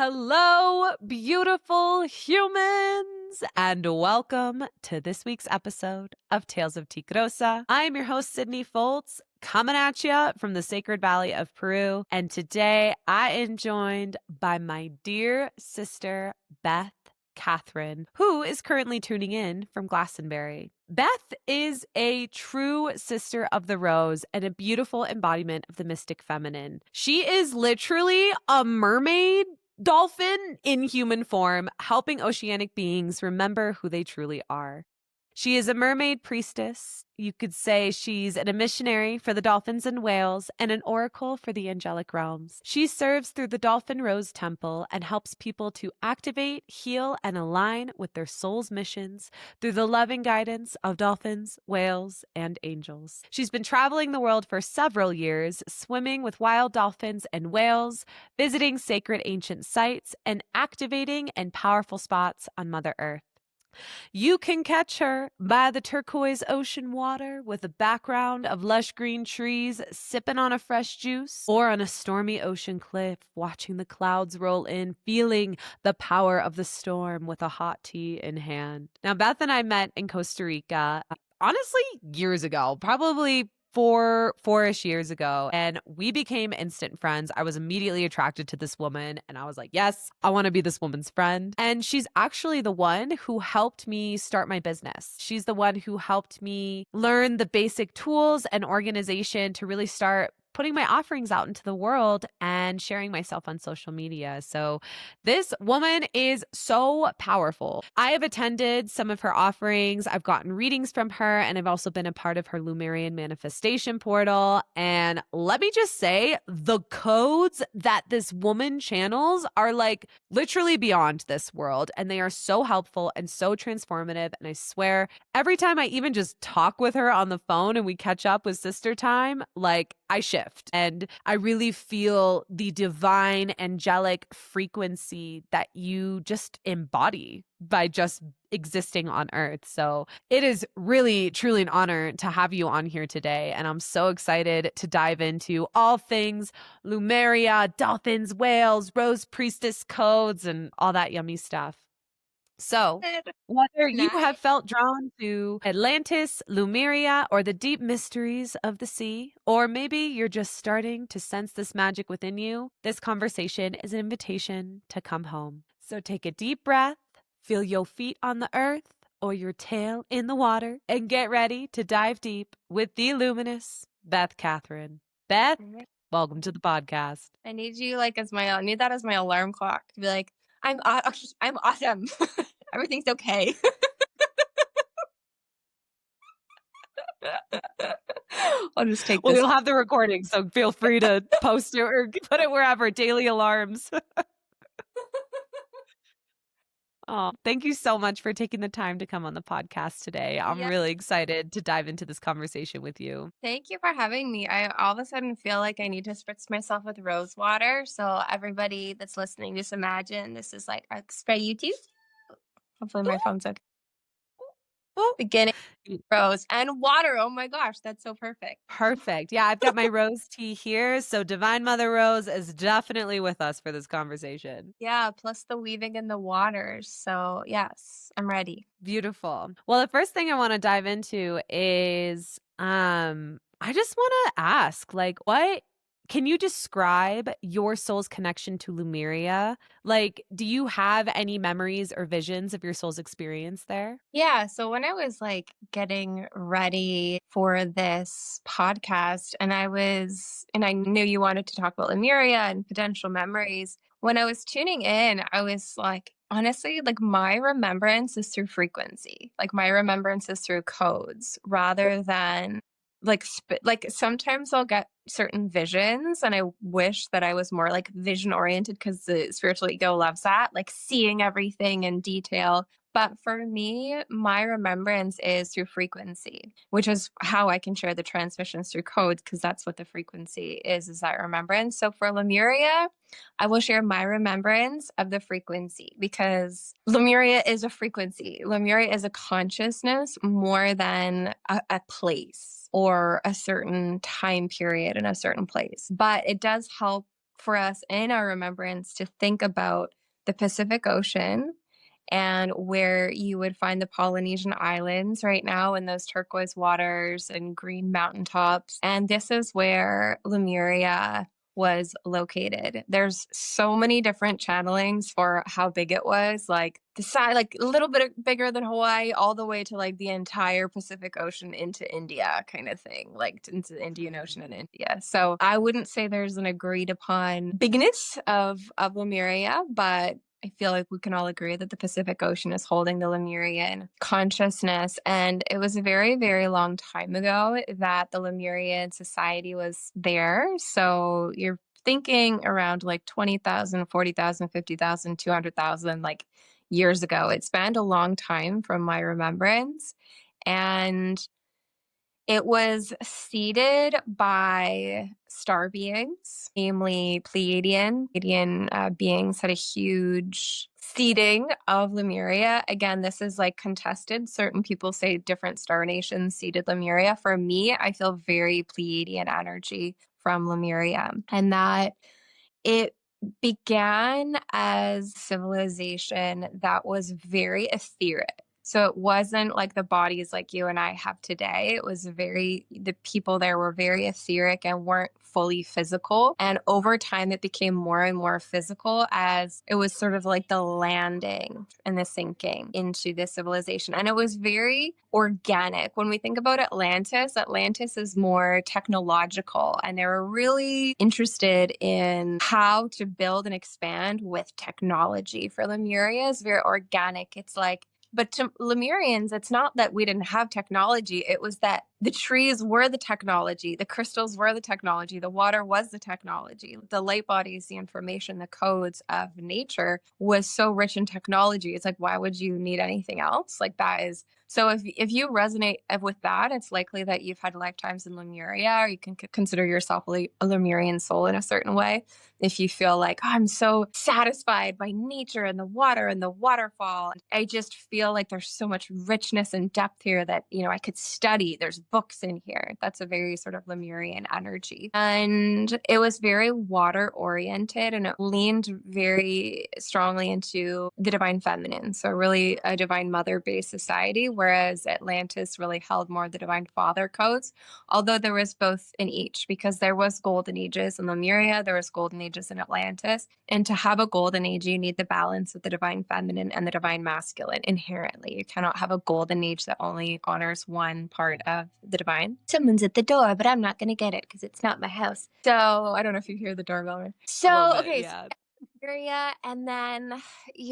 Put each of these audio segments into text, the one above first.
Hello, beautiful humans, and welcome to this week's episode of Tales of Tigrosa. I'm your host, Sydney Foltz, coming at you from the Sacred Valley of Peru. And today I am joined by my dear sister, Beth Katherine, who is currently tuning in from Glastonbury. Beth is a true sister of the rose and a beautiful embodiment of the mystic feminine. She is literally a mermaid dolphin in human form, helping oceanic beings remember who they truly are. She is a mermaid priestess. You could say she's a missionary for the dolphins and whales and an oracle for the angelic realms. She serves through the Dolphin Rose Temple and helps people to activate, heal, and align with their soul's missions through the loving guidance of dolphins, whales, and angels. She's been traveling the world for several years, swimming with wild dolphins and whales, visiting sacred ancient sites, and activating and powerful spots on Mother Earth. You can catch her by the turquoise ocean water with a background of lush green trees, sipping on a fresh juice, or on a stormy ocean cliff, watching the clouds roll in, feeling the power of the storm with a hot tea in hand. Now, Beth and I met in Costa Rica, honestly, years ago, probably four-ish years ago, and we became instant friends. I was immediately attracted to this woman, and I was like, yes, I want to be this woman's friend. And she's actually the one who helped me start my business. She's the one who helped me learn the basic tools and organization to really start putting my offerings out into the world and sharing myself on social media. So this woman is so powerful. I have attended some of her offerings. I've gotten readings from her, and I've also been a part of her Lemurian manifestation portal. And let me just say, the codes that this woman channels are like literally beyond this world. And they are so helpful and so transformative. And I swear, every time I even just talk with her on the phone and we catch up with sister time, like I shift and I really feel the divine angelic frequency that you just embody by just existing on earth. So it is really, truly an honor to have you on here today. And I'm so excited to dive into all things Lemuria, dolphins, whales, rose priestess codes, and all that yummy stuff. So, whether you have felt drawn to Atlantis, Lemuria, or the deep mysteries of the sea, or maybe you're just starting to sense this magic within you, this conversation is an invitation to come home. So take a deep breath, feel your feet on the earth or your tail in the water, and get ready to dive deep with the luminous Beth Katherine. Beth, welcome to the podcast. I need you I need that as my alarm clock to be like, I'm awesome. Everything's okay. I'll just take Well, this. you'll have the recording, so feel free to post it or put it wherever. Daily alarms. Oh, thank you so much for taking the time to come on the podcast today. I'm really excited to dive into this conversation with you. Thank you for having me. I all of a sudden feel like I need to spritz myself with rose water. So everybody that's listening, just imagine this is like a spray you too. Hopefully my phone's okay. Beginning rose and water. Oh my gosh, that's so perfect. Perfect. Yeah, I've got my rose tea here. So Divine Mother Rose is definitely with us for this conversation. Yeah, plus the weaving in the waters. So yes, I'm ready. Beautiful. Well, the first thing I want to dive into is I just want to ask, like, what can you describe your soul's connection to Lemuria? Like, do you have any memories or visions of your soul's experience there? Yeah, so when I was like getting ready for this podcast and I knew you wanted to talk about Lemuria and potential memories, when I was tuning in, I was like, honestly, like my remembrance is through frequency. Like my remembrance is through codes rather than like sometimes I'll get certain visions and I wish that I was more like vision oriented because the spiritual ego loves that, like seeing everything in detail. But for me, my remembrance is through frequency, which is how I can share the transmissions through codes because that's what the frequency is that remembrance. So for Lemuria, I will share my remembrance of the frequency because Lemuria is a frequency. Lemuria is a consciousness more than a place or a certain time period in a certain place. But it does help for us in our remembrance to think about the Pacific Ocean and where you would find the Polynesian Islands right now in those turquoise waters and green mountaintops. And this is where Lemuria was located. There's so many different channelings for how big it was, like the size, like a little bit bigger than Hawaii, all the way to like the entire Pacific Ocean into India, kind of thing, like into the Indian Ocean and India. So I wouldn't say there's an agreed upon bigness of Lemuria, but I feel like we can all agree that the Pacific Ocean is holding the Lemurian consciousness. And it was a very, very long time ago that the Lemurian society was there. So you're thinking around like 20,000, 40,000, 50,000, 200,000 like years ago. It spanned a long time from my remembrance. And it was seeded by star beings, namely Pleiadian. Pleiadian beings had a huge seeding of Lemuria. Again, this is like contested. Certain people say different star nations seeded Lemuria. For me, I feel very Pleiadian energy from Lemuria, and that it began as civilization that was very etheric. So it wasn't like the bodies like you and I have today. It was the people there were very etheric and weren't fully physical. And over time, it became more and more physical as it was sort of like the landing and the sinking into this civilization. And it was very organic. When we think about Atlantis, Atlantis is more technological, and they were really interested in how to build and expand with technology. For Lemuria, is very organic. It's like, but to Lemurians, it's not that we didn't have technology. It was that the trees were the technology, the crystals were the technology, the water was the technology, the light bodies, the information, the codes of nature was so rich in technology. It's like, why would you need anything else? Like that is so. If you resonate with that, it's likely that you've had lifetimes in Lemuria, or you can consider yourself a Lemurian soul in a certain way. If you feel like, oh, I'm so satisfied by nature and the water and the waterfall, I just feel like there's so much richness and depth here that, I could study. There's books in here. That's a very sort of Lemurian energy. And it was very water oriented, and it leaned very strongly into the divine feminine. So really a divine mother based society, whereas Atlantis really held more of the divine father codes, although there was both in each, because there was golden ages in Lemuria, there was golden ages in Atlantis. And to have a golden age, you need the balance of the divine feminine and the divine masculine inherently. You cannot have a golden age that only honors one part of the divine. Someone's at the door, but I'm not going to get it because it's not my house. So I don't know if you hear the doorbell. So, Love it. okay. So Yeah. Lemuria, and then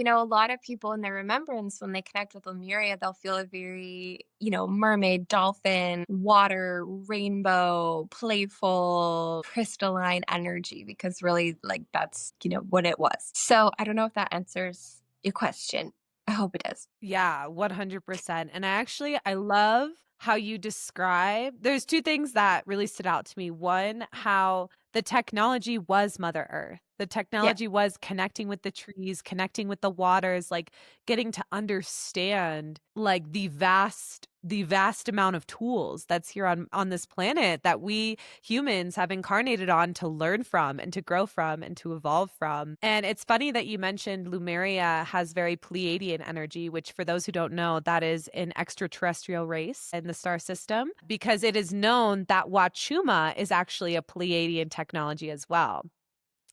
a lot of people in their remembrance, when they connect with Lemuria, they'll feel a very mermaid, dolphin, water, rainbow, playful, crystalline energy, because really like that's what it was. So I don't know if that answers your question. I hope it does. Yeah, 100%. And I love how you describe there's two things that really stood out to me. One, how the technology was Mother Earth. The Yeah. technology was connecting with the trees, connecting with the waters, like getting to understand like the vast amount of tools that's here on this planet that we humans have incarnated on to learn from and to grow from and to evolve from. And it's funny that you mentioned Lumeria has very Pleiadian energy, which for those who don't know, that is an extraterrestrial race in the star system, because it is known that Wachuma is actually a Pleiadian technology as well.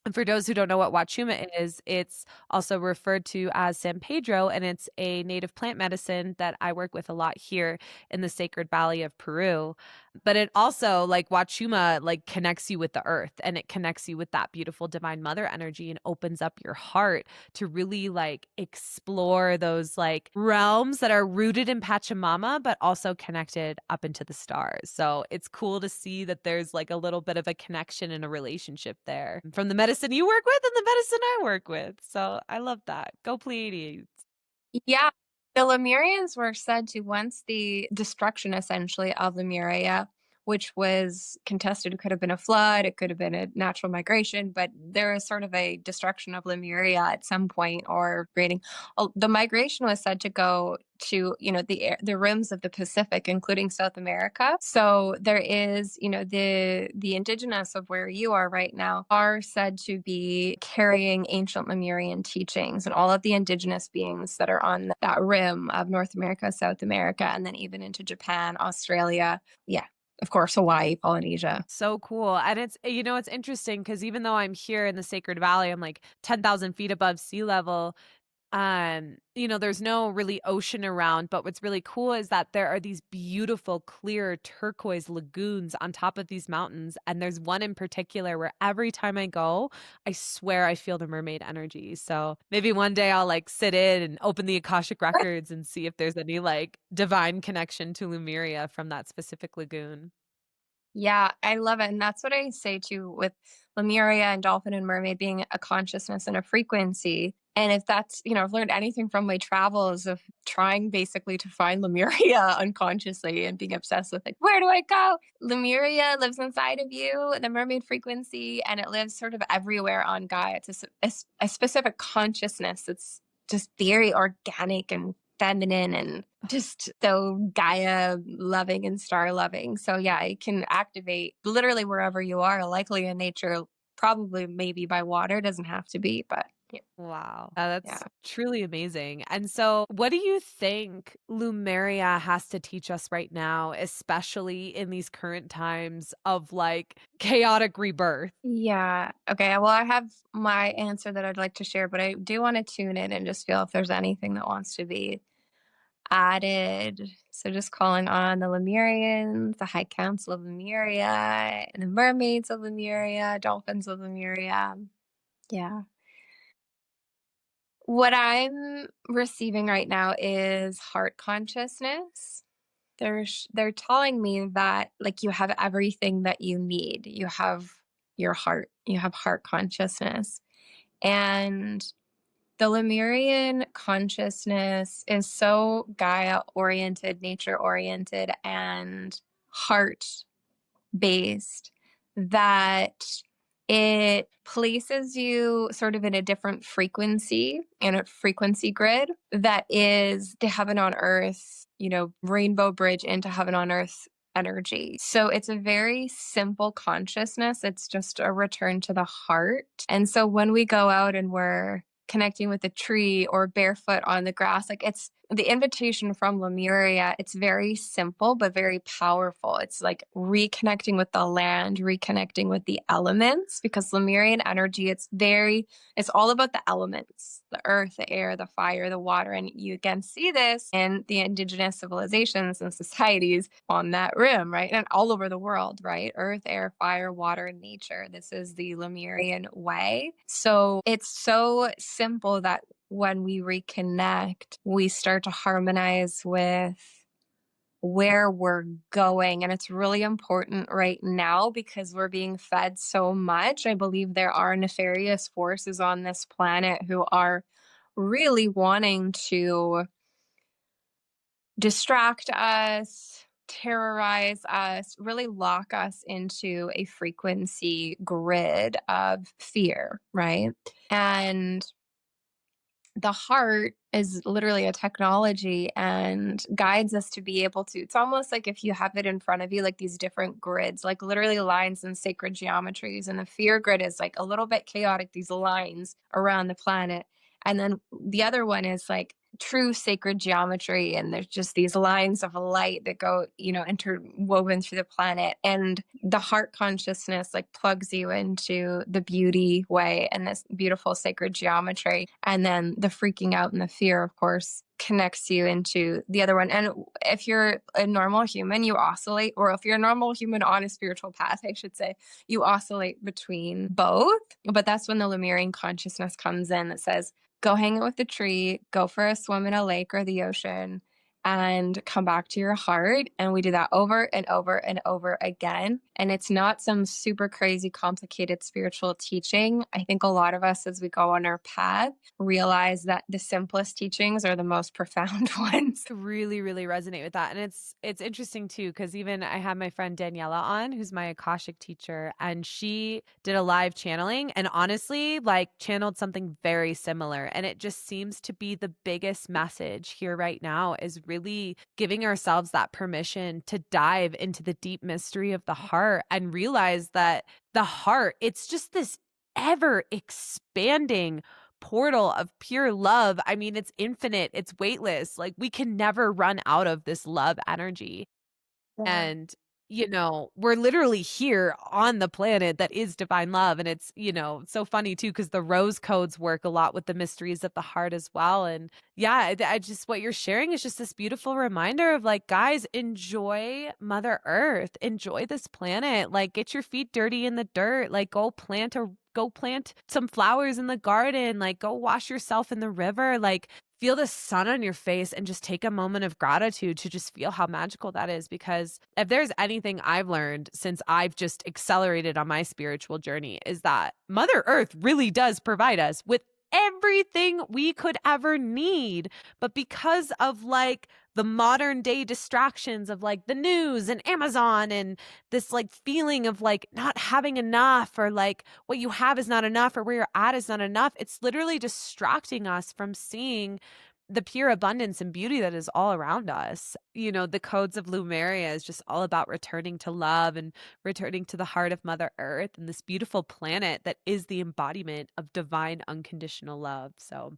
And for those who don't know what Wachuma is, it's also referred to as San Pedro, and it's a native plant medicine that I work with a lot here in the Sacred Valley of Peru. But it also, like Wachuma, like connects you with the earth, and it connects you with that beautiful divine mother energy and opens up your heart to really like explore those like realms that are rooted in Pachamama, but also connected up into the stars. So it's cool to see that there's like a little bit of a connection and a relationship there from the medicine you work with and the medicine I work with. So I love that. Go Pleiades. Yeah. The Lemurians were said to, once the destruction essentially of Lemuria which was contested. It could have been a flood, it could have been a natural migration, but there is sort of a destruction of Lemuria at some point, or creating. The migration was said to go to, the rims of the Pacific, including South America. So there is, the indigenous of where you are right now are said to be carrying ancient Lemurian teachings, and all of the indigenous beings that are on that rim of North America, South America, and then even into Japan, Australia. Yeah. Of course, Hawaii, Polynesia. So cool. And it's interesting because even though I'm here in the Sacred Valley, I'm like 10,000 feet above sea level. There's no really ocean around, but what's really cool is that there are these beautiful, clear turquoise lagoons on top of these mountains. And there's one in particular where every time I go, I swear I feel the mermaid energy. So maybe one day I'll like sit in and open the Akashic records and see if there's any like divine connection to Lemuria from that specific lagoon. Yeah, I love it. And that's what I say too with Lemuria and dolphin and mermaid being a consciousness and a frequency. And if that's, I've learned anything from my travels of trying basically to find Lemuria unconsciously and being obsessed with like, where do I go? Lemuria lives inside of you, the mermaid frequency, and it lives sort of everywhere on Gaia. It's a specific consciousness. It's just very organic and feminine and just so Gaia loving and star loving. So yeah, it can activate literally wherever you are, likely in nature, probably maybe by water, doesn't have to be, but yeah. Wow. Yeah. That's truly amazing. And so, what do you think Lumeria has to teach us right now, especially in these current times of like chaotic rebirth? Yeah. Okay. Well, I have my answer that I'd like to share, but I do want to tune in and just feel if there's anything that wants to be added. So just calling on the Lemurians, the High Council of Lemuria, and the Mermaids of Lemuria, Dolphins of Lemuria. Yeah. What I'm receiving right now is heart consciousness. They're telling me that like you have everything that you need. You have your heart. You have heart consciousness. And the Lemurian consciousness is so Gaia oriented, nature oriented, and heart based that it places you sort of in a different frequency, in a frequency grid that is the heaven on earth, rainbow bridge into heaven on earth energy. So it's a very simple consciousness. It's just a return to the heart. And so when we go out and we're connecting with a tree or barefoot on the grass, like it's the invitation from Lemuria. It's very simple, but very powerful. It's like reconnecting with the land, reconnecting with the elements, because Lemurian energy, it's all about the elements, the earth, the air, the fire, the water. And you again see this in the indigenous civilizations and societies on that rim, right? And all over the world, right? Earth, air, fire, water, and nature. This is the Lemurian way. So it's so simple that when we reconnect, we start to harmonize with where we're going. And it's really important right now because we're being fed so much. I believe there are nefarious forces on this planet who are really wanting to distract us, terrorize us, really lock us into a frequency grid of fear, right? And the heart is literally a technology and guides us to be able to, it's almost like if you have it in front of you, like these different grids, like literally lines and sacred geometries. And the fear grid is like a little bit chaotic, these lines around the planet. And then the other one is like true sacred geometry. And there's just these lines of light that go, interwoven through the planet. And the heart consciousness like plugs you into the beauty way and this beautiful sacred geometry. And then the freaking out and the fear, of course, connects you into the other one. And if you're a normal human, you oscillate, or if you're a normal human on a spiritual path, I should say, you oscillate between both. But that's when the Lemurian consciousness comes in that says, go hang out with the tree, go for a swim in a lake or the ocean, and come back to your heart. And we do that over and over and over again. And it's not some super crazy, complicated spiritual teaching. I think a lot of us, as we go on our path, realize that the simplest teachings are the most profound ones. Really, really resonate with that. And it's interesting too, because even I had my friend Daniela on, who's my Akashic teacher, and she did a live channeling and honestly, like channeled something very similar. And it just seems to be the biggest message here right now is really giving ourselves that permission to dive into the deep mystery of the heart and realize that the heart, it's just this ever expanding portal of pure love. I mean, it's infinite, it's weightless. Like we can never run out of this love energy. Yeah. And, we're literally here on the planet that is divine love. And it's, so funny too, because the rose codes work a lot with the mysteries of the heart as well. And yeah, I just, what you're sharing is just this beautiful reminder of like, guys, enjoy Mother Earth, enjoy this planet, like get your feet dirty in the dirt, like go plant some flowers in the garden, like go wash yourself in the river, like feel the sun on your face and just take a moment of gratitude to just feel how magical that is. Because if there's anything I've learned since I've just accelerated on my spiritual journey is that Mother Earth really does provide us with everything we could ever need. But because of like the modern day distractions of like the news and Amazon and this like feeling of like not having enough or like what you have is not enough or where you're at is not enough, it's literally distracting us from seeing the pure abundance and beauty that is all around us. The codes of Lumeria is just all about returning to love and returning to the heart of Mother Earth and this beautiful planet that is the embodiment of divine unconditional love. So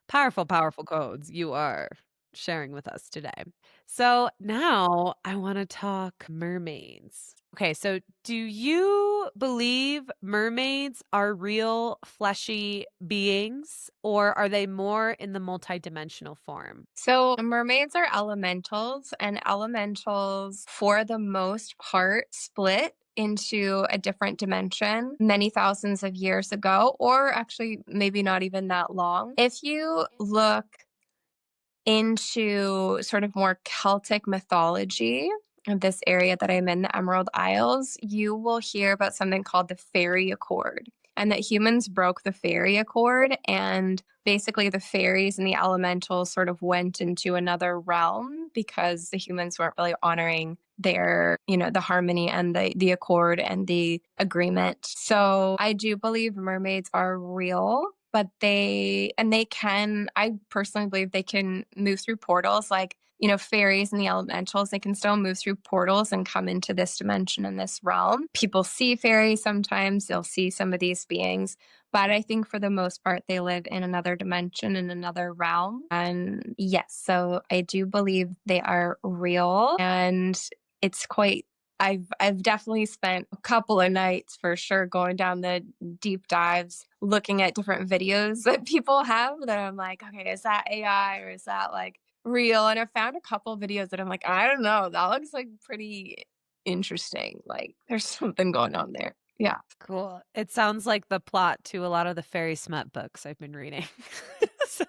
powerful, powerful codes you are sharing with us today. So now I want to talk mermaids. Okay, so do you believe mermaids are real fleshy beings or are they more in the multidimensional form? So, mermaids are elementals, and elementals, for the most part, split into a different dimension many thousands of years ago, or actually, maybe not even that long. If you look into sort of more Celtic mythology of this area that I'm in, the Emerald Isles, you will hear about something called the fairy accord, and that humans broke the fairy accord. And basically, the fairies and the elementals sort of went into another realm because the humans weren't really honoring their, the harmony and the accord and the agreement. So I do believe mermaids are real, but I personally believe they can move through portals like, fairies and the elementals, they can still move through portals and come into this dimension and this realm. People see fairies sometimes, they'll see some of these beings, but I think for the most part, they live in another dimension, in another realm. And yes, so I do believe they are real. And it's quite I've definitely spent a couple of nights for sure going down the deep dives, looking at different videos that people have that I'm like, okay, is that AI or is that like real? And I found a couple of videos that I'm like, I don't know, that looks like pretty interesting. Like there's something going on there. Yeah. Cool. It sounds like the plot to a lot of the fairy smut books I've been reading. So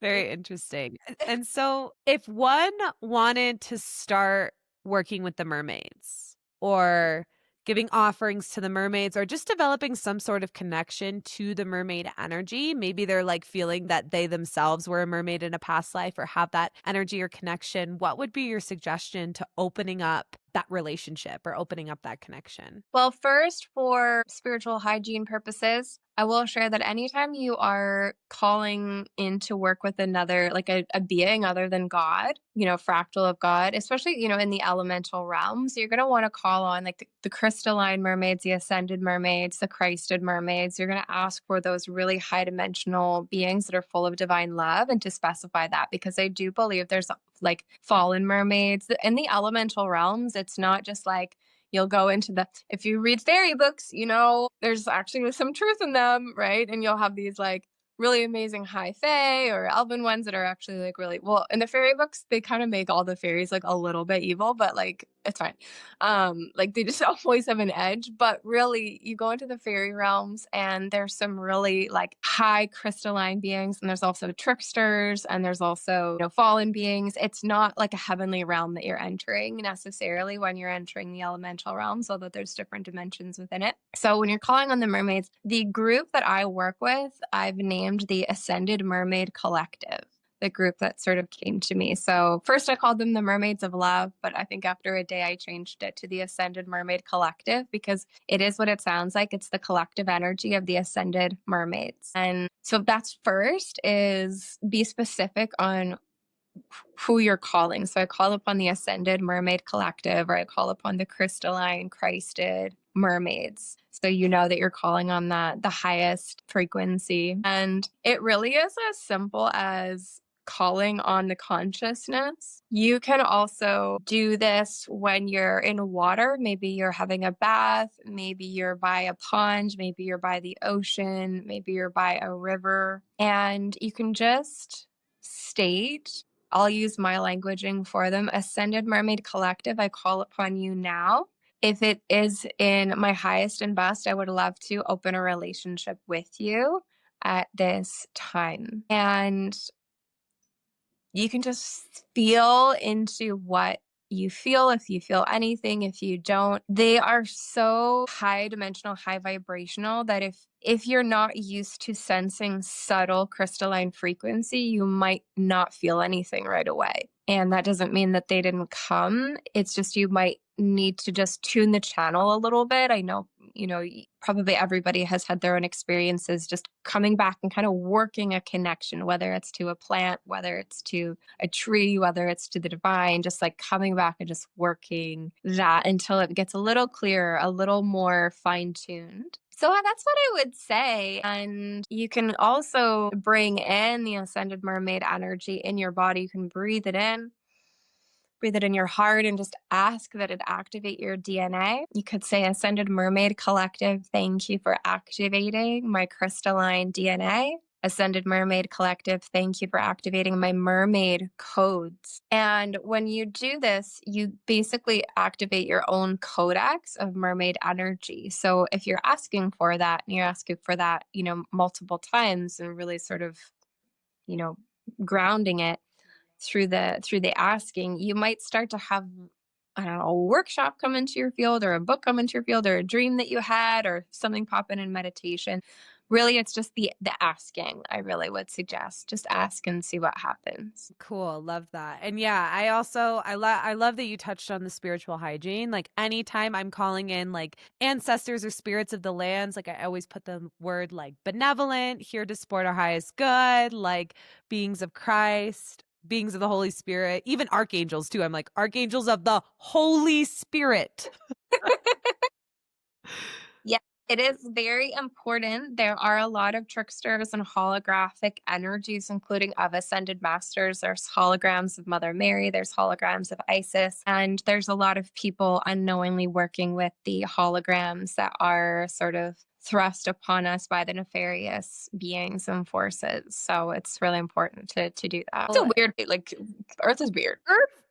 very interesting. And so, if one wanted to start working with the mermaids or giving offerings to the mermaids or just developing some sort of connection to the mermaid energy, maybe they're like feeling that they themselves were a mermaid in a past life or have that energy or connection, what would be your suggestion to opening up that relationship or opening up that connection? Well, first, for spiritual hygiene purposes, I will share that anytime you are calling in to work with another, like a being other than God, fractal of God, especially, in the elemental realms, you're going to want to call on like the crystalline mermaids, the ascended mermaids, the Christed mermaids. You're going to ask for those really high dimensional beings that are full of divine love and to specify that, because I do believe there's like fallen mermaids in the elemental realms. It's not just like, you'll go into if you read fairy books, there's actually some truth in them, right? And you'll have these like really amazing high fae or elven ones that are actually like really well. In the fairy books, they kind of make all the fairies like a little bit evil, but like It's fine. Like they just always have an edge, but really you go into the fairy realms and there's some really like high crystalline beings and there's also tricksters and there's also, fallen beings. It's not like a heavenly realm that you're entering necessarily when you're entering the elemental realms, although there's different dimensions within it. So when you're calling on the mermaids, the group that I work with, I've named the Ascended Mermaid Collective, the group that sort of came to me. So first I called them the Mermaids of Love, but I think after a day I changed it to the Ascended Mermaid Collective because it is what it sounds like. It's the collective energy of the ascended mermaids. And so that's first is be specific on who you're calling. So I call upon the Ascended Mermaid Collective, or I call upon the crystalline Christed mermaids. So you know that you're calling on the highest frequency. And it really is as simple as calling on the consciousness. You can also do this when you're in water. Maybe you're having a bath, maybe you're by a pond, maybe you're by the ocean, maybe you're by a river, and you can just state, I'll use my languaging for them. Ascended Mermaid Collective, I call upon you now. If it is in my highest and best, I would love to open a relationship with you at this time. And you can just feel into what you feel, if you feel anything, if you don't. They are so high dimensional, high vibrational that if you're not used to sensing subtle crystalline frequency, you might not feel anything right away. And that doesn't mean that they didn't come. It's just you might need to just tune the channel a little bit. I know, probably everybody has had their own experiences just coming back and kind of working a connection, whether it's to a plant, whether it's to a tree, whether it's to the divine, just like coming back and just working that until it gets a little clearer, a little more fine tuned. So that's what I would say. And you can also bring in the ascended mermaid energy in your body. You can breathe it in your heart, and just ask that it activate your DNA. You could say, Ascended Mermaid Collective, thank you for activating my crystalline DNA. Ascended Mermaid Collective, thank you for activating my mermaid codes. And when you do this, you basically activate your own codex of mermaid energy. So if you're asking for that, and you're asking for that, multiple times and really sort of, grounding it through the asking, you might start to have, I don't know, a workshop come into your field, or a book come into your field, or a dream that you had, or something pop in meditation. Really, it's just the asking. I really would suggest just ask and see what happens. Cool. Love that. And yeah, I love that you touched on the spiritual hygiene. Like anytime I'm calling in like ancestors or spirits of the lands, like I always put the word like benevolent, here to support our highest good, like beings of Christ, beings of the Holy Spirit, even archangels too. I'm like archangels of the Holy Spirit. Yeah, it is very important. There are a lot of tricksters and holographic energies, including of ascended masters. There's holograms of Mother Mary, there's holograms of Isis, and there's a lot of people unknowingly working with the holograms that are sort of thrust upon us by the nefarious beings and forces. So it's really important to do that. It's a weird, like, Earth is weird.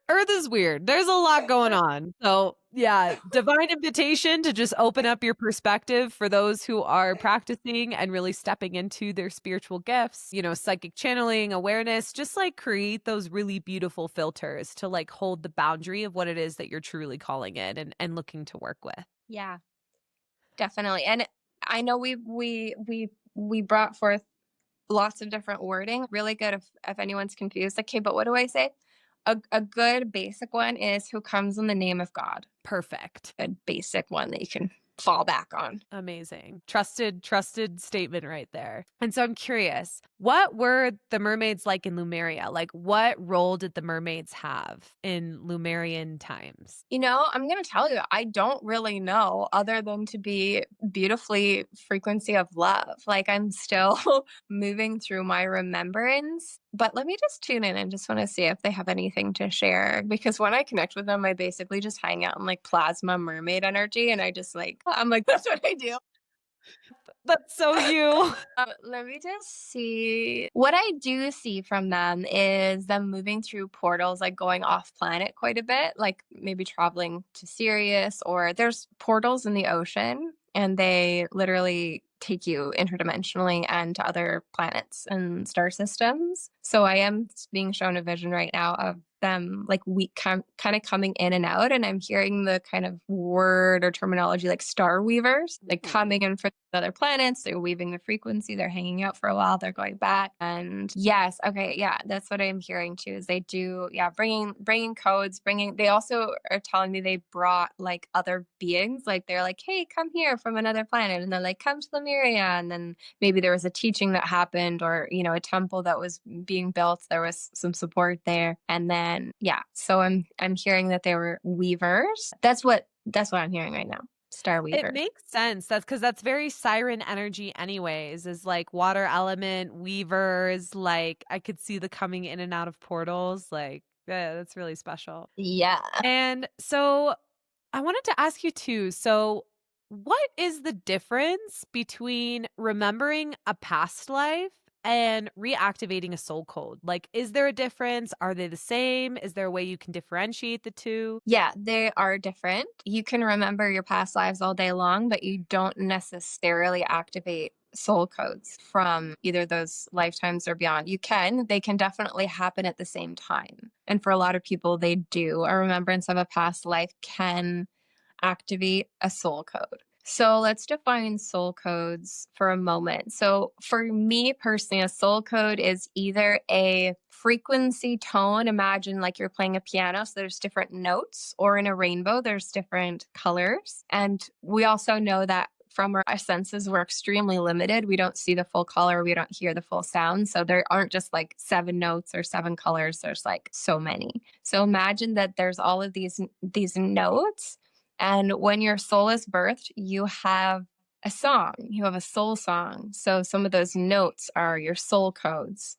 Earth is weird. There's a lot going on. So, yeah, divine invitation to just open up your perspective for those who are practicing and really stepping into their spiritual gifts, psychic channeling, awareness, just like create those really beautiful filters to like hold the boundary of what it is that you're truly calling in and looking to work with. Yeah, definitely. And I know we brought forth lots of different wording. Really good if anyone's confused. Okay, but what do I say? A good basic one is who comes in the name of God. Perfect. A basic one that you can fall back on. Amazing. Trusted statement right there. And so I'm curious, what were the mermaids like in Lemuria? Like what role did the mermaids have in Lemurian times? I'm going to tell you, I don't really know other than to be beautifully frequency of love. Like I'm still moving through my remembrance, but let me just tune in and just want to see if they have anything to share, because when I connect with them, I basically just hang out in like plasma mermaid energy. And I'm like, that's what I do. That's so you. Let me just see. What I do see from them is them moving through portals, like going off planet quite a bit, like maybe traveling to Sirius, or there's portals in the ocean and they literally take you interdimensionally and to other planets and star systems. So I am being shown a vision right now of them like we kind of coming in and out, and I'm hearing the kind of word or terminology like star weavers, like coming in from other planets. They're weaving the frequency, they're hanging out for a while, they're going back. And yes, okay, yeah, that's what I'm hearing too, is they do, yeah, bringing codes, bringing, they also are telling me they brought like other beings, like they're like, hey, come here from another planet, and they're like, come to Lemuria. And then maybe there was a teaching that happened, or a temple that was being built, there was some support there. And then yeah, so I'm hearing that they were weavers. That's what I'm hearing right now. Star It weavers. makes sense. That's very siren energy anyways, is like water element, weavers, like I could see the coming in and out of portals. Like, yeah, that's really special. Yeah. And so I wanted to ask you too. So, what is the difference between remembering a past life and reactivating a soul code? Like, is there a difference? Are they the same? Is there a way you can differentiate the two? Yeah, they are different. You can remember your past lives all day long, but you don't necessarily activate soul codes from either those lifetimes or beyond. They can definitely happen at the same time. And for a lot of people, they do. A remembrance of a past life can activate a soul code. So let's define soul codes for a moment. So for me personally, a soul code is either a frequency tone. Imagine like you're playing a piano, so there's different notes, or in a rainbow, there's different colors. And we also know that from our senses, we're extremely limited. We don't see the full color, we don't hear the full sound. So there aren't just like 7 notes or 7 colors. There's like so many. So imagine that there's all of these notes, and when your soul is birthed, you have a song, you have a soul song. So some of those notes are your soul codes,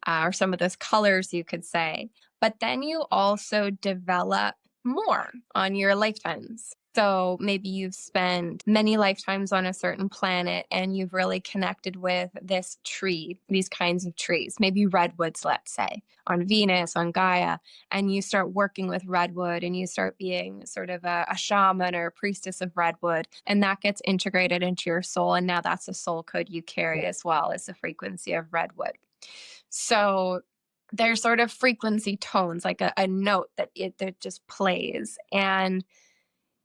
or some of those colors, you could say. But then you also develop more on your lifetimes. So maybe you've spent many lifetimes on a certain planet and you've really connected with this tree, these kinds of trees, maybe redwoods, let's say, on Venus, on Gaia, and you start working with redwood and you start being sort of a shaman or a priestess of redwood, and that gets integrated into your soul. And now that's a soul code you carry as well as the frequency of redwood. So there's sort of frequency tones, like a note that just plays. And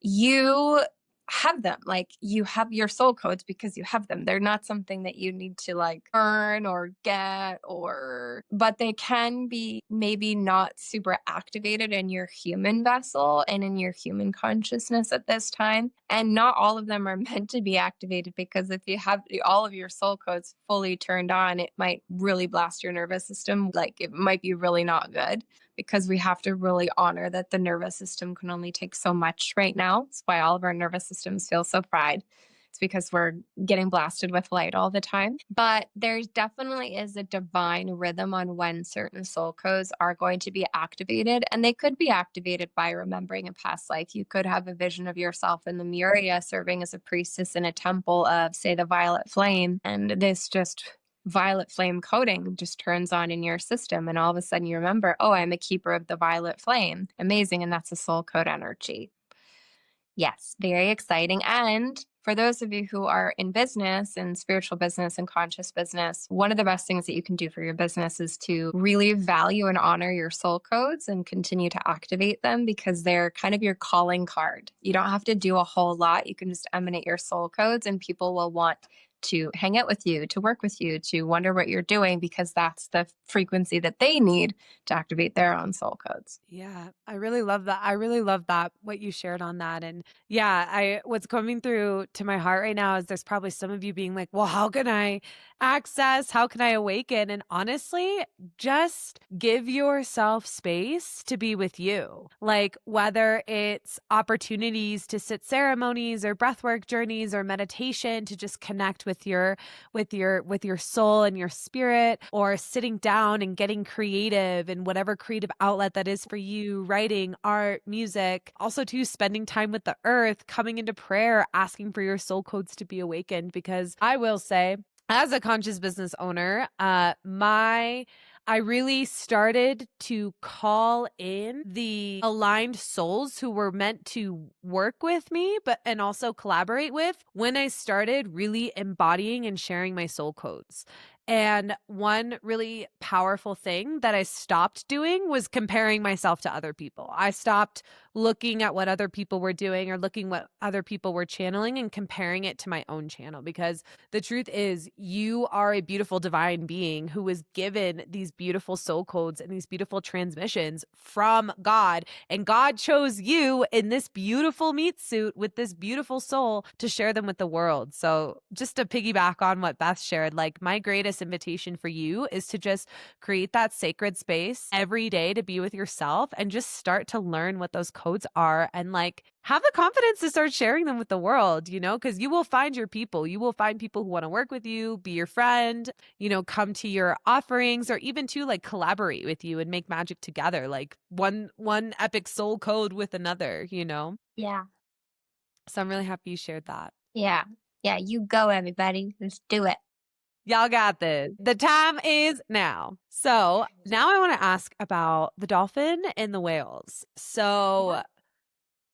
you have them, like you have your soul codes because you have them. They're not something that you need to like earn or get, but they can be maybe not super activated in your human vessel and in your human consciousness at this time. And not all of them are meant to be activated, because if you have all of your soul codes fully turned on, it might really blast your nervous system. Like it might be really not good, because we have to really honor that the nervous system can only take so much right now. That's why all of our nervous systems feel so fried. It's because we're getting blasted with light all the time. But there definitely is a divine rhythm on when certain soul codes are going to be activated. And they could be activated by remembering a past life. You could have a vision of yourself in Lemuria serving as a priestess in a temple of, say, the violet flame. And this just violet flame coding just turns on in your system, and all of a sudden you remember, oh, I'm a keeper of the violet flame. Amazing. And that's a soul code energy. Yes, very exciting. And for those of you who are in business and spiritual business and conscious business, one of the best things that you can do for your business is to really value and honor your soul codes and continue to activate them, because they're kind of your calling card. You don't have to do a whole lot. You can just emanate your soul codes and people will want to hang out with you, to work with you, to wonder what you're doing, because that's the frequency that they need to activate their own soul codes. Yeah, I really love that. I really love that, what you shared on that. And yeah, what's coming through to my heart right now is there's probably some of you being like, well, how can I access? How can I awaken? And honestly, just give yourself space to be with you. Like whether it's opportunities to sit ceremonies or breathwork journeys or meditation to just connect with your soul and your spirit, or sitting down and getting creative in whatever creative outlet that is for you, writing, art, music. Also too, spending time with the earth, coming into prayer, asking for your soul codes to be awakened. Because I will say, as a conscious business owner, I really started to call in the aligned souls who were meant to work with me, and also collaborate with, when I started really embodying and sharing my soul codes. And one really powerful thing that I stopped doing was comparing myself to other people. I stopped looking at what other people were doing or looking what other people were channeling and comparing it to my own channel, because the truth is, you are a beautiful divine being who was given these beautiful soul codes and these beautiful transmissions from God. And God chose you in this beautiful meat suit with this beautiful soul to share them with the world. So, just to piggyback on what Beth shared, like my greatest invitation for you is to just create that sacred space every day to be with yourself and just start to learn what those codes are, and like have the confidence to start sharing them with the world, because you will find your people. You will find people who want to work with you, be your friend, come to your offerings, or even to like collaborate with you and make magic together, like one epic soul code with another. Yeah. So I'm really happy you shared that. Yeah. Yeah. You go, everybody. Let's do it. Y'all got this. The time is now. So now I want to ask about the dolphin and the whales. So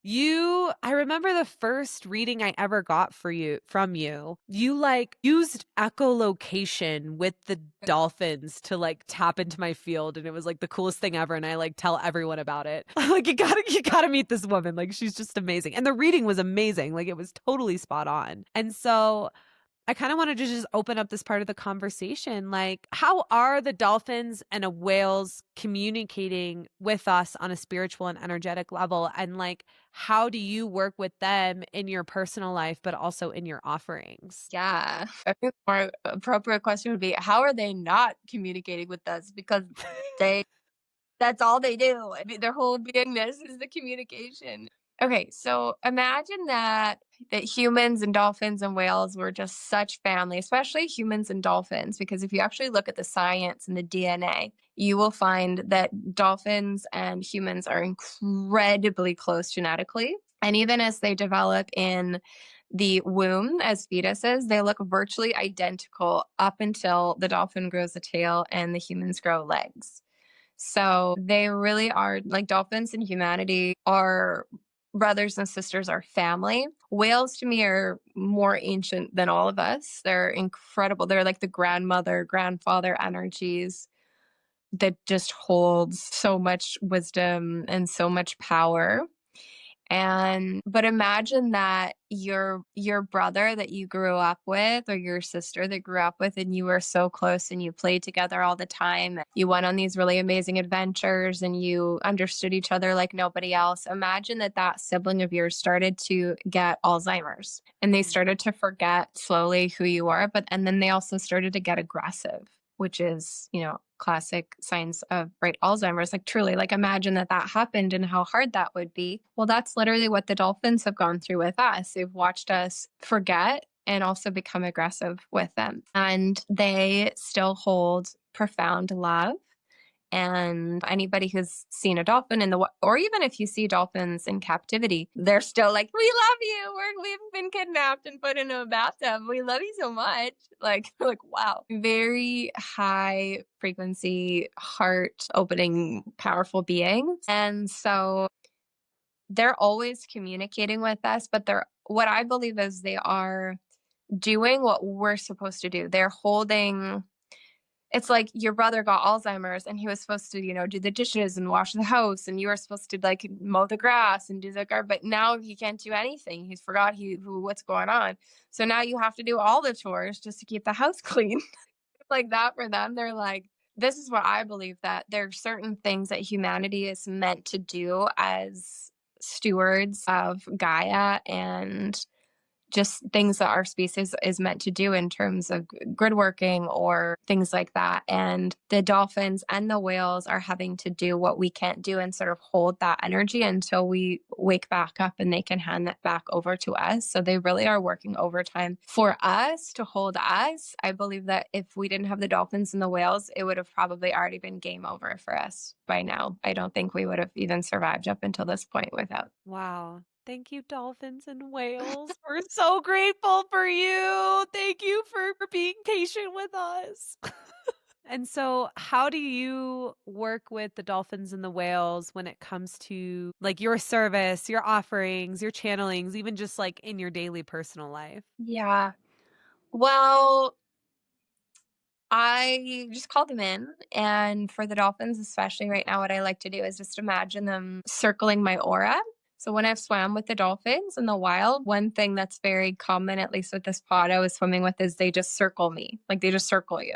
I remember the first reading I ever got from you. You like used echolocation with the dolphins to like tap into my field, and it was like the coolest thing ever. And I like tell everyone about it. Like you gotta meet this woman. Like she's just amazing. And the reading was amazing. Like it was totally spot on. And so I kind of wanted to just open up this part of the conversation. Like, how are the dolphins and whales communicating with us on a spiritual and energetic level? And like, how do you work with them in your personal life, but also in your offerings? Yeah. I think the more appropriate question would be, how are they not communicating with us? Because they that's all they do. I mean, their whole beingness is the communication. Okay, so imagine that humans and dolphins and whales were just such family, especially humans and dolphins, because if you actually look at the science and the DNA, you will find that dolphins and humans are incredibly close genetically. And even as they develop in the womb as fetuses, they look virtually identical up until the dolphin grows a tail and the humans grow legs. So they really are like dolphins and humanity are brothers and sisters, are family. Whales to me are more ancient than all of us. They're incredible. They're like the grandmother, grandfather energies that just holds so much wisdom and so much power. And but imagine that your brother that you grew up with, or your sister that grew up with, and you were so close and you played together all the time. You went on these really amazing adventures and you understood each other like nobody else. Imagine that sibling of yours started to get Alzheimer's and they started to forget slowly who you are, and then they also started to get aggressive, which is, classic signs of Alzheimer's. Like truly, like imagine that happened and how hard that would be. Well, that's literally what the dolphins have gone through with us. They've watched us forget and also become aggressive with them. And they still hold profound love. And anybody who's seen a dolphin or even if you see dolphins in captivity, they're still like, "We love you. We've been kidnapped and put in a bathtub. We love you so much." Like, like wow, very high frequency, heart opening, powerful beings. And so they're always communicating with us, but what I believe is they are doing what we're supposed to do. They're holding It's like your brother got Alzheimer's and he was supposed to, do the dishes and wash the house, and you were supposed to like mow the grass and do the garden, but now he can't do anything. He's forgot what's going on. So now you have to do all the chores just to keep the house clean. Like that for them. They're like, this is what I believe, that there are certain things that humanity is meant to do as stewards of Gaia and just things that our species is meant to do in terms of grid working or things like that. And the dolphins and the whales are having to do what we can't do and sort of hold that energy until we wake back up and they can hand that back over to us. So they really are working overtime for us to hold us. I believe that if we didn't have the dolphins and the whales, it would have probably already been game over for us by now. I don't think we would have even survived up until this point without. Wow. Thank you, dolphins and whales. We're so grateful for you. Thank you for being patient with us. And so, how do you work with the dolphins and the whales when it comes to like your service, your offerings, your channelings, even just like in your daily personal life? Yeah. Well, I just called them in. And for the dolphins, especially right now, what I like to do is just imagine them circling my aura. So when I've swam with the dolphins in the wild, one thing that's very common, at least with this pod I was swimming with, is they just circle me. Like they just circle you.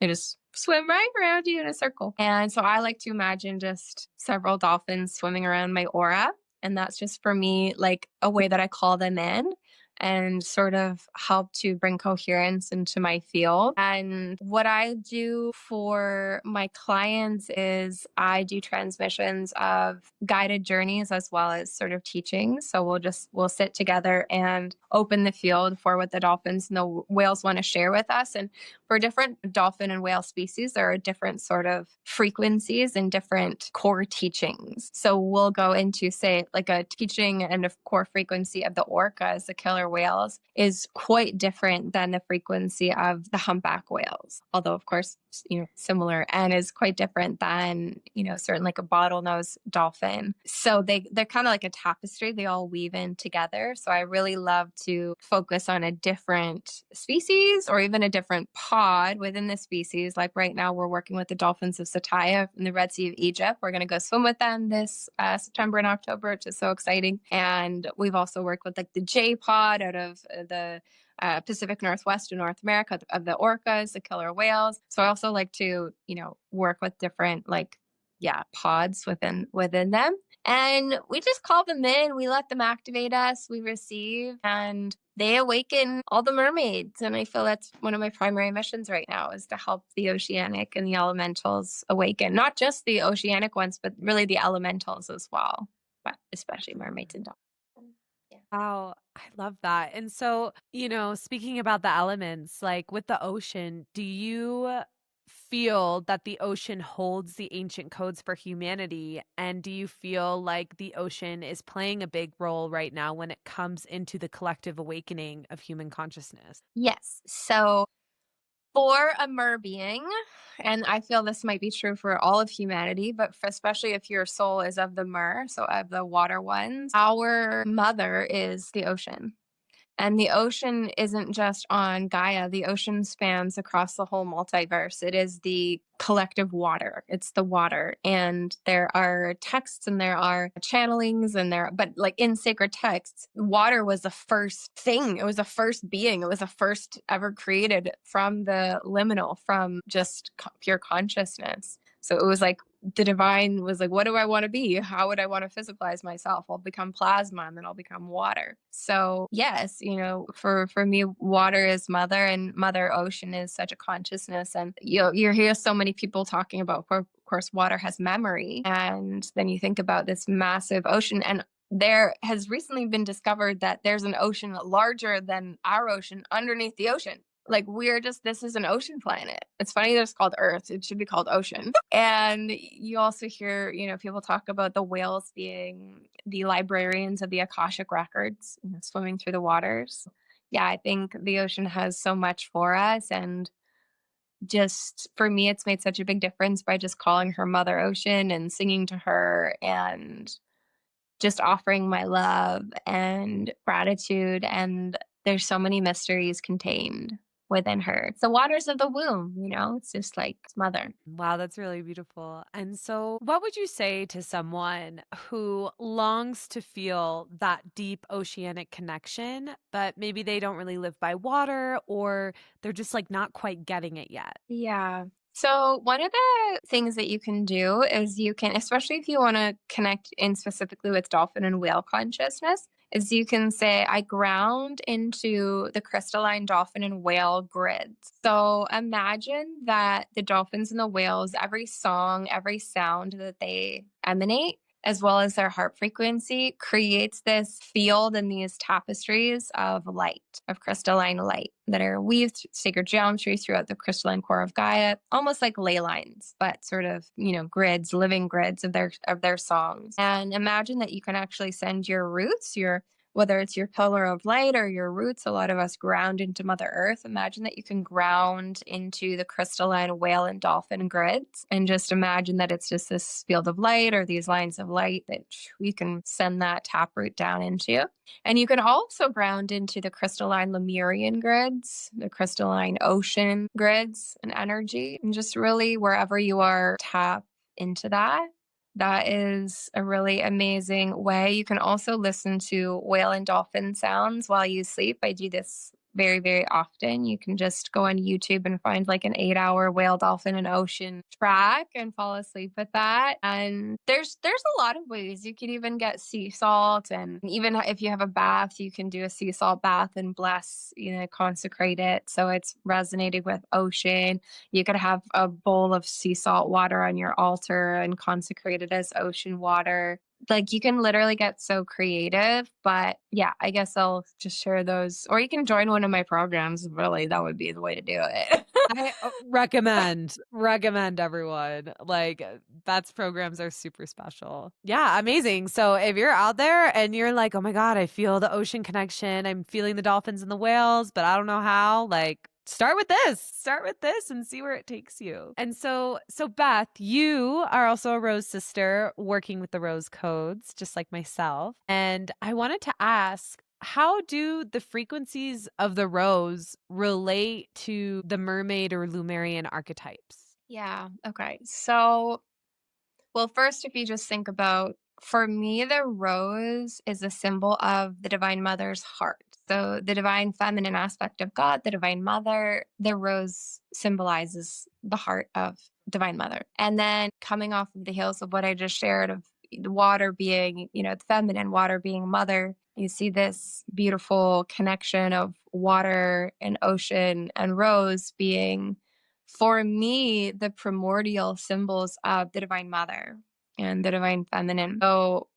They just swim right around you in a circle. And so I like to imagine just several dolphins swimming around my aura. And that's just for me like a way that I call them in and sort of help to bring coherence into my field. And what I do for my clients is I do transmissions of guided journeys as well as sort of teachings. So we'll sit together and open the field for what the dolphins and the whales want to share with us. And for different dolphin and whale species, there are different sort of frequencies and different core teachings. So we'll go into, say, like a teaching and a core frequency of the orcas, the killer whales, is quite different than the frequency of the humpback whales. Although, of course, similar, and is quite different than, certain like a bottlenose dolphin. So they're kind of like a tapestry. They all weave in together. So I really love to focus on a different species or even a different pod within the species. Like right now, we're working with the dolphins of Sataya in the Red Sea of Egypt. We're going to go swim with them this September and October, which is so exciting. And we've also worked with like the J pod out of the Pacific Northwest and North America of the orcas, the killer whales. So I also like to, work with different pods within them. And we just call them in, we let them activate us, we receive, and they awaken all the mermaids. And I feel that's one of my primary missions right now is to help the oceanic and the elementals awaken, not just the oceanic ones, but really the elementals as well, but especially mermaids and dolphins. Yeah. Wow, I love that. And so, speaking about the elements, like with the ocean, do you feel that the ocean holds the ancient codes for humanity? And do you feel like the ocean is playing a big role right now when it comes into the collective awakening of human consciousness? Yes. So for a mer being, and I feel this might be true for all of humanity, but especially if your soul is of the mer, so of the water ones, our mother is the ocean. And the ocean isn't just on Gaia, the ocean spans across the whole multiverse. It is the collective water. It's the water. And there are texts and there are channelings but like in sacred texts, water was the first thing. It was the first being. It was the first ever created from the liminal, from just pure consciousness. So it was like the divine was like, what do I want to be? How would I want to physicalize myself? I'll become plasma and then I'll become water. So yes, for me, water is mother and mother ocean is such a consciousness. And you hear so many people talking about, of course, water has memory. And then you think about this massive ocean, and there has recently been discovered that there's an ocean larger than our ocean underneath the ocean. Like this is an ocean planet. It's funny that it's called Earth. It should be called ocean. And you also hear, people talk about the whales being the librarians of the Akashic records, swimming through the waters. Yeah, I think the ocean has so much for us. And just for me, it's made such a big difference by just calling her Mother Ocean and singing to her and just offering my love and gratitude. And there's so many mysteries contained within her. It's the waters of the womb, it's just like mother. Wow, that's really beautiful. And so, what would you say to someone who longs to feel that deep oceanic connection, but maybe they don't really live by water or they're just like not quite getting it yet? Yeah. So one of the things that you can do is you can, especially if you want to connect in specifically with dolphin and whale consciousness, is you can say, I ground into the crystalline dolphin and whale grids. So imagine that the dolphins and the whales, every song, every sound that they emanate, as well as their heart frequency, creates this field and these tapestries of light, of crystalline light that are weaved sacred geometry throughout the crystalline core of Gaia, almost like ley lines, but sort of, grids, living grids of their songs. And imagine that you can actually send your roots, your whether it's your pillar of light or your roots, a lot of us ground into Mother Earth. Imagine that you can ground into the crystalline whale and dolphin grids, and just imagine that it's just this field of light or these lines of light that we can send that taproot down into. And you can also ground into the crystalline Lemurian grids, the crystalline ocean grids and energy, and just really wherever you are, tap into that. That is a really amazing way. You can also listen to whale and dolphin sounds while you sleep. I do this very, very often. You can just go on YouTube and find like an 8-hour whale, dolphin, and ocean track and fall asleep with that. And there's a lot of ways. You could even get sea salt, and even if you have a bath, you can do a sea salt bath and bless, consecrate it so it's resonating with ocean. You could have a bowl of sea salt water on your altar and consecrate it as ocean water. Like, you can literally get so creative, but yeah, I guess I'll just share those, or you can join one of my programs. Really, that would be the way to do it. I recommend everyone. Like, Beth's programs are super special. Yeah, amazing. So if you're out there and you're like, oh my God, I feel the ocean connection, I'm feeling the dolphins and the whales, but I don't know how, like, start with this and see where it takes you. And so Beth, you are also a rose sister working with the rose codes, just like myself. And I wanted to ask, how do the frequencies of the rose relate to the mermaid or Lemurian archetypes? Yeah. Okay. So, well, first, if you just think about, for me, the rose is a symbol of the Divine Mother's heart. So, the divine feminine aspect of God, the Divine Mother, the rose symbolizes the heart of Divine Mother. And then coming off of the heels of what I just shared of the water being, the feminine, water being mother, you see this beautiful connection of water and ocean and rose being, for me, the primordial symbols of the Divine Mother and the Divine Feminine. So,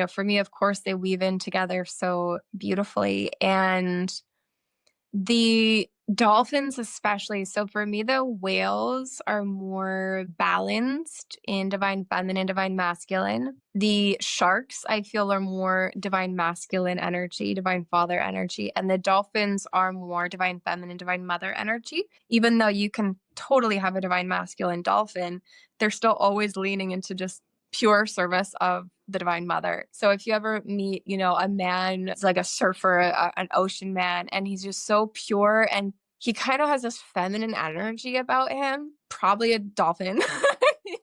for me, of course, they weave in together so beautifully. And the dolphins, especially. So for me, the whales are more balanced in divine feminine, divine masculine. The sharks, I feel, are more divine masculine energy, divine father energy. And the dolphins are more divine feminine, divine mother energy. Even though you can totally have a divine masculine dolphin, they're still always leaning into just pure service of the divine mother. So if you ever meet, a man, it's like a surfer, an ocean man, and he's just so pure and he kind of has this feminine energy about him, probably a dolphin,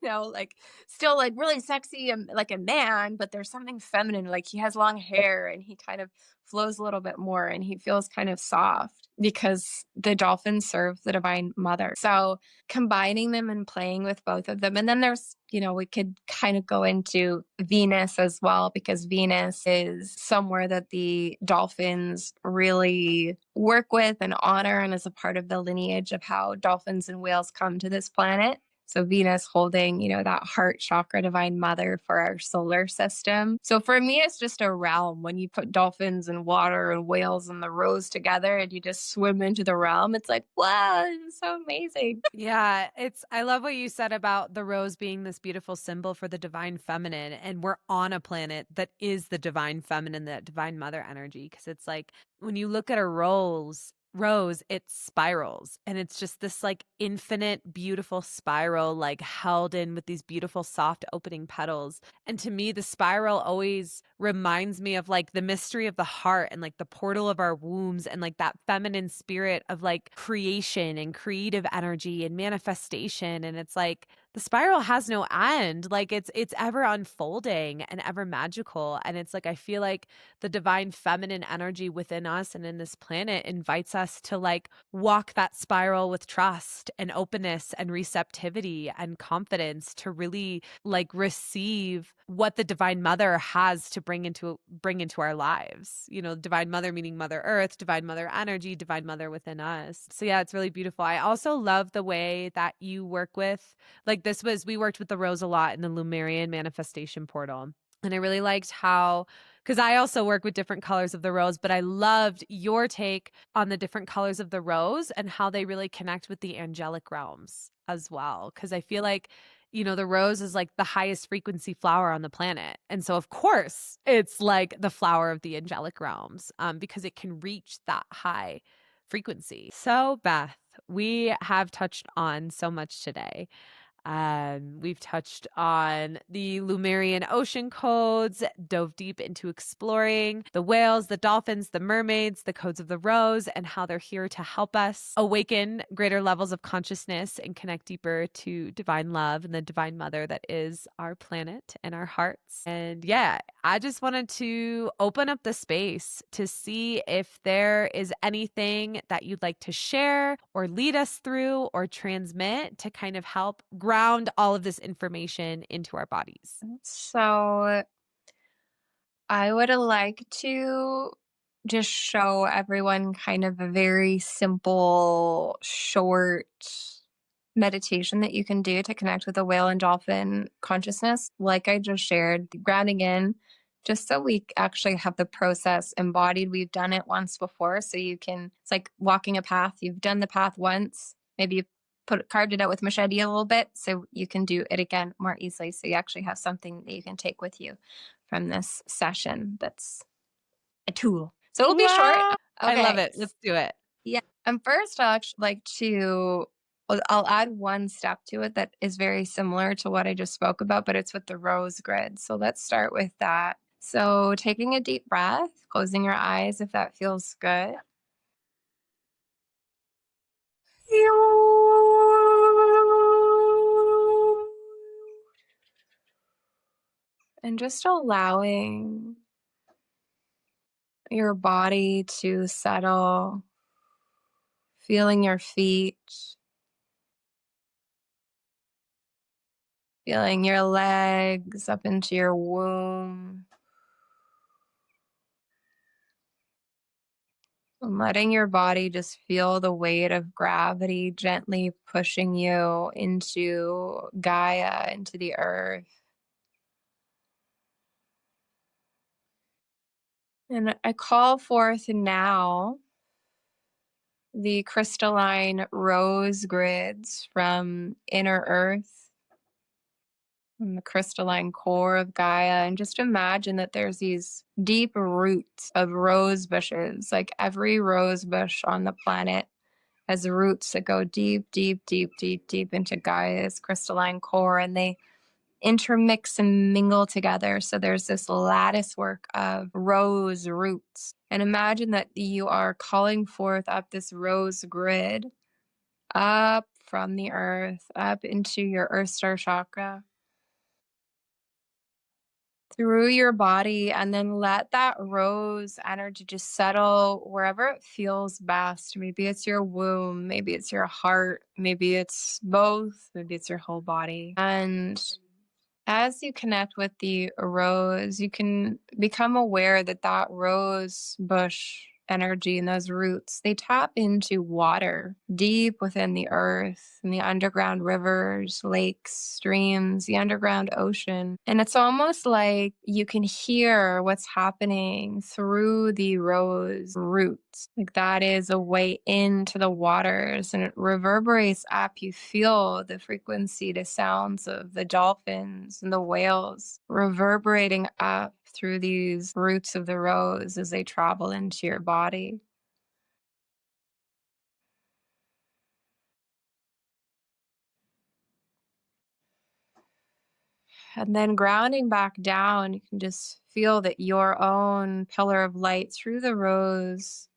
like still like really sexy and like a man, but there's something feminine. Like, he has long hair and he kind of flows a little bit more and he feels kind of soft because the dolphins serve the divine mother. So combining them and playing with both of them. And then there's, we could kind of go into Venus as well, because Venus is somewhere that the dolphins really work with and honor, and is a part of the lineage of how dolphins and whales come to this planet. So Venus holding, that heart chakra, divine mother for our solar system. So for me, it's just a realm. When you put dolphins and water and whales and the rose together and you just swim into the realm, it's like, wow, it's so amazing. Yeah, I love what you said about the rose being this beautiful symbol for the divine feminine. And we're on a planet that is the divine feminine, that divine mother energy. Cause it's like, when you look at a rose, it spirals, and it's just this like infinite beautiful spiral, like held in with these beautiful soft opening petals. And to me, the spiral always reminds me of like the mystery of the heart and like the portal of our wombs, and like that feminine spirit of like creation and creative energy and manifestation. And it's like the spiral has no end. Like it's ever unfolding and ever magical. And it's like I feel like the divine feminine energy within us and in this planet invites us to like walk that spiral with trust and openness and receptivity and confidence to really like receive what the divine mother has to bring into our lives. You know, divine mother meaning mother earth, divine mother energy, divine mother within us. So yeah, it's really beautiful. I also love the way that you work with like we worked with the rose a lot in the Lemurian manifestation portal. And I really liked how, because I also work with different colors of the rose, but I loved your take on the different colors of the rose and how they really connect with the angelic realms as well. Because I feel like, you know, the rose is like the highest frequency flower on the planet. And so, of course, it's like the flower of the angelic realms because it can reach that high frequency. So, Beth, we have touched on so much today. We've touched on the Lemurian ocean codes, dove deep into exploring the whales, the dolphins, the mermaids, the codes of the rose, and how they're here to help us awaken greater levels of consciousness and connect deeper to divine love and the divine mother that is our planet and our hearts. And yeah, I just wanted to open up the space to see if there is anything that you'd like to share or lead us through or transmit to kind of help ground all of this information into our bodies. So I would like to just show everyone kind of a very simple, short meditation that you can do to connect with the whale and dolphin consciousness. Like I just shared, grounding in, just so we actually have the process embodied. We've done it once before. So you can, it's like walking a path. You've done the path once. Maybe you carved it out with machete a little bit. So you can do it again more easily. So you actually have something that you can take with you from this session that's a tool. So it'll be short. Wow. I love Okay. it. Let's do it. Yeah. And first, I'll actually like to, I'll add one step to it that is very similar to what I just spoke about, but it's with the rose grid. So let's start with that. So taking a deep breath, closing your eyes if that feels good. And just allowing your body to settle, feeling your feet, feeling your legs up into your womb, and letting your body just feel the weight of gravity gently pushing you into Gaia, into the earth. And I call forth now the crystalline rose grids from inner earth and the crystalline core of Gaia. And just imagine that there's these deep roots of rose bushes, like every rose bush on the planet has roots that go deep, deep, deep, deep, deep into Gaia's crystalline core, and they intermix and mingle together. So there's this lattice work of rose roots. And imagine that you are calling forth up this rose grid, up from the earth, up into your earth star chakra, through your body, and then let that rose energy just settle wherever it feels best. Maybe it's your womb, maybe it's your heart, maybe it's both, maybe it's your whole body. And as you connect with the rose, you can become aware that that rose bush energy and those roots, they tap into water deep within the earth and the underground rivers, lakes, streams, the underground ocean. And it's almost like you can hear what's happening through the rose roots. Like that is a way into the waters and it reverberates up. You feel the frequency, the sounds of the dolphins and the whales reverberating up through these roots of the rose as they travel into your body. And then grounding back down, you can just feel that your own pillar of light through the rose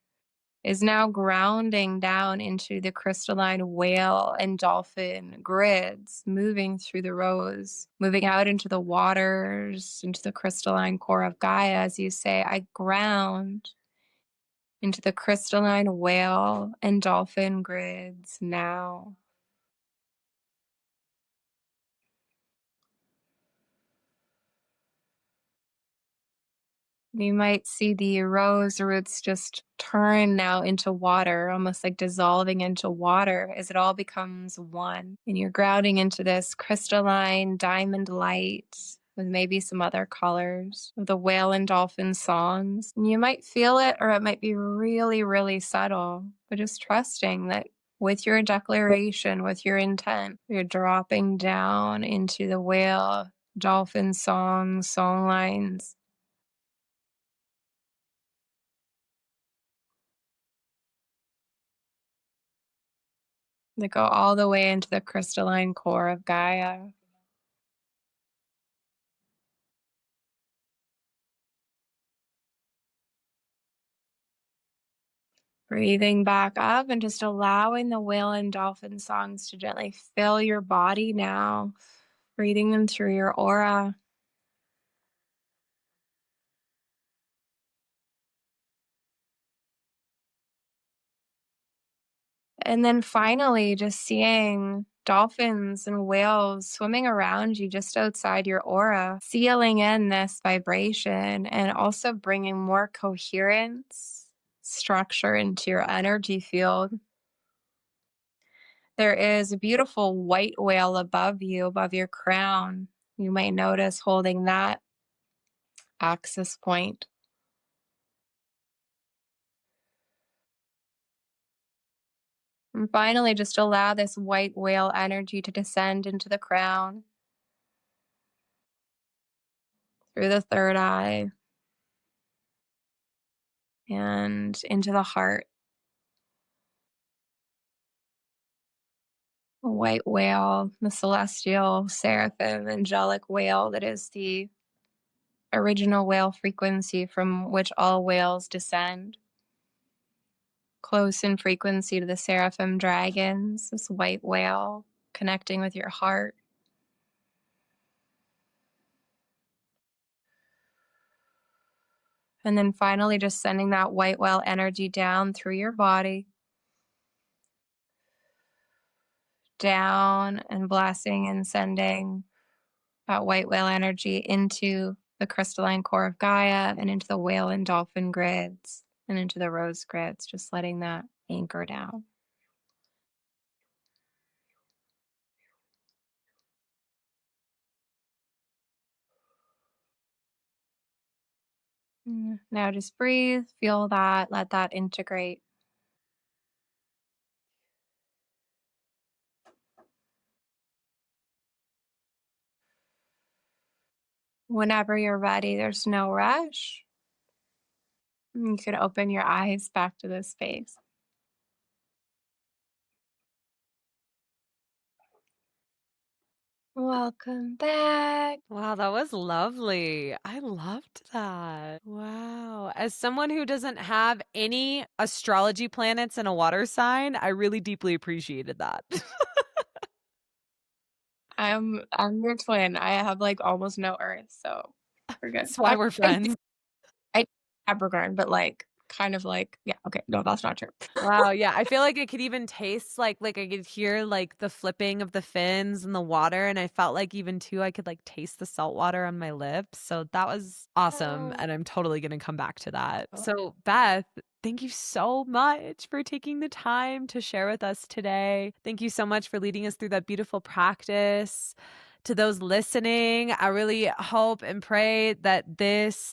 is now grounding down into the crystalline whale and dolphin grids, moving through the rose, moving out into the waters, into the crystalline core of Gaia. As you say, I ground into the crystalline whale and dolphin grids now. You might see the rose roots just turn now into water, almost like dissolving into water as it all becomes one. And you're grounding into this crystalline diamond light with maybe some other colors of the whale and dolphin songs. And you might feel it, or it might be really, really subtle, but just trusting that with your declaration, with your intent, you're dropping down into the whale dolphin song lines. That go all the way into the crystalline core of Gaia. Breathing back up and just allowing the whale and dolphin songs to gently fill your body now, breathing them through your aura. And then finally, just seeing dolphins and whales swimming around you just outside your aura, sealing in this vibration and also bringing more coherence, structure into your energy field. There is a beautiful white whale above you, above your crown. You might notice holding that access point. And finally, just allow this white whale energy to descend into the crown, through the third eye, and into the heart. A white whale, the celestial, seraphim, angelic whale that is the original whale frequency from which all whales descend. Close in frequency to the seraphim dragons, this white whale connecting with your heart. And then finally, just sending that white whale energy down through your body, down and blessing and sending that white whale energy into the crystalline core of Gaia and into the whale and dolphin grids and into the rose grids, just letting that anchor down. Now just breathe, feel that, let that integrate. Whenever you're ready, there's no rush. You can open your eyes back to this space. Welcome back. Wow, that was lovely. I loved that. Wow. As someone who doesn't have any astrology planets in a water sign, I really deeply appreciated that. I'm your twin. I have like almost no earth, so we're good. That's why we're friends. I Capricorn, but like kind of like yeah, okay, no, that's not true. Wow, yeah, I feel like it could even taste like I could hear like the flipping of the fins in the water, and I felt like even too I could like taste the salt water on my lips. So that was awesome, Oh. and I'm totally going to come back to that. So Beth, thank you so much for taking the time to share with us today. Thank you so much for leading us through that beautiful practice. To those listening, I really hope and pray that this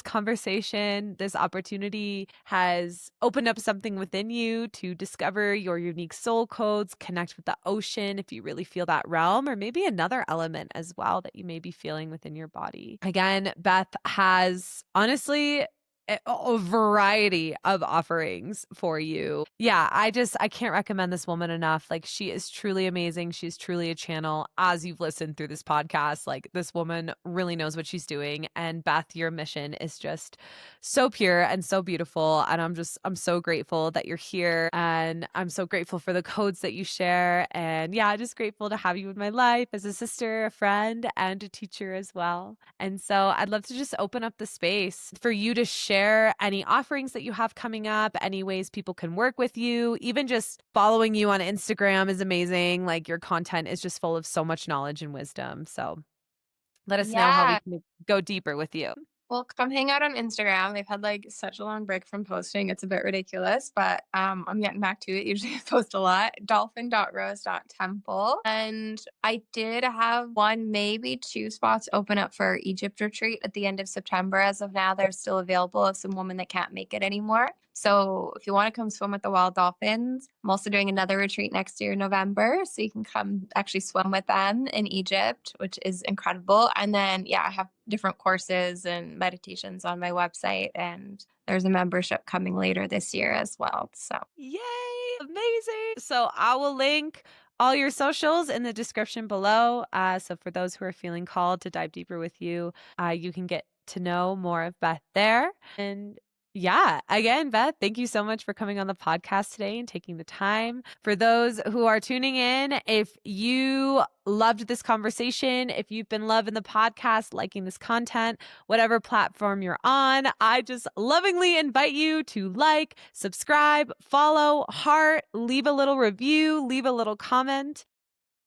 conversation, this opportunity has opened up something within you to discover your unique soul codes, connect with the ocean if you really feel that realm, or maybe another element as well that you may be feeling within your body. Again, Beth has honestly a variety of offerings for you. Yeah, I can't recommend this woman enough. Like, she is truly amazing. She's truly a channel. As you've listened through this podcast, like, this woman really knows what she's doing. And Beth, your mission is just so pure and so beautiful. And I'm so grateful that you're here. And I'm so grateful for the codes that you share. And yeah, just grateful to have you in my life as a sister, a friend, and a teacher as well. And so I'd love to just open up the space for you to share any offerings that you have coming up, any ways people can work with you. Even just following you on Instagram is amazing. Like, your content is just full of so much knowledge and wisdom. So let us know how we Yeah. can go deeper with you. Well, come hang out on Instagram. I've had like such a long break from posting. It's a bit ridiculous, but I'm getting back to it. Usually I post a lot. Dolphin.rose.temple. And I did have one, maybe two spots open up for Egypt retreat at the end of September. As of now, they're still available of some woman that can't make it anymore. So if you want to come swim with the wild dolphins, I'm also doing another retreat next year in November. So you can come actually swim with them in Egypt, which is incredible. And then, yeah, I have different courses and meditations on my website. And there's a membership coming later this year as well. So Yay! Amazing. So I will link all your socials in the description below. So for those who are feeling called to dive deeper with you, you can get to know more of Beth there. And yeah, again, Beth, thank you so much for coming on the podcast today and taking the time. For those who are tuning in, if you loved this conversation, if you've been loving the podcast, liking this content, whatever platform you're on, I just lovingly invite you to like, subscribe, follow, heart, leave a little review, leave a little comment.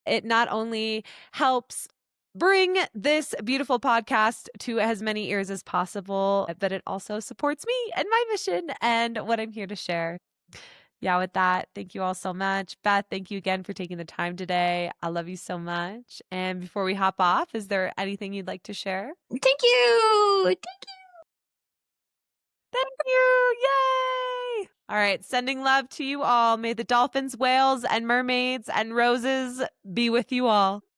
It not only helps bring this beautiful podcast to as many ears as possible, but it also supports me and my mission and what I'm here to share. Yeah, with that, thank you all so much. Beth, thank you again for taking the time today. I love you so much. And before we hop off, is there anything you'd like to share? thank you. Thank you. Yay. All right. Sending love to you all. May the dolphins, whales, and mermaids and roses be with you all.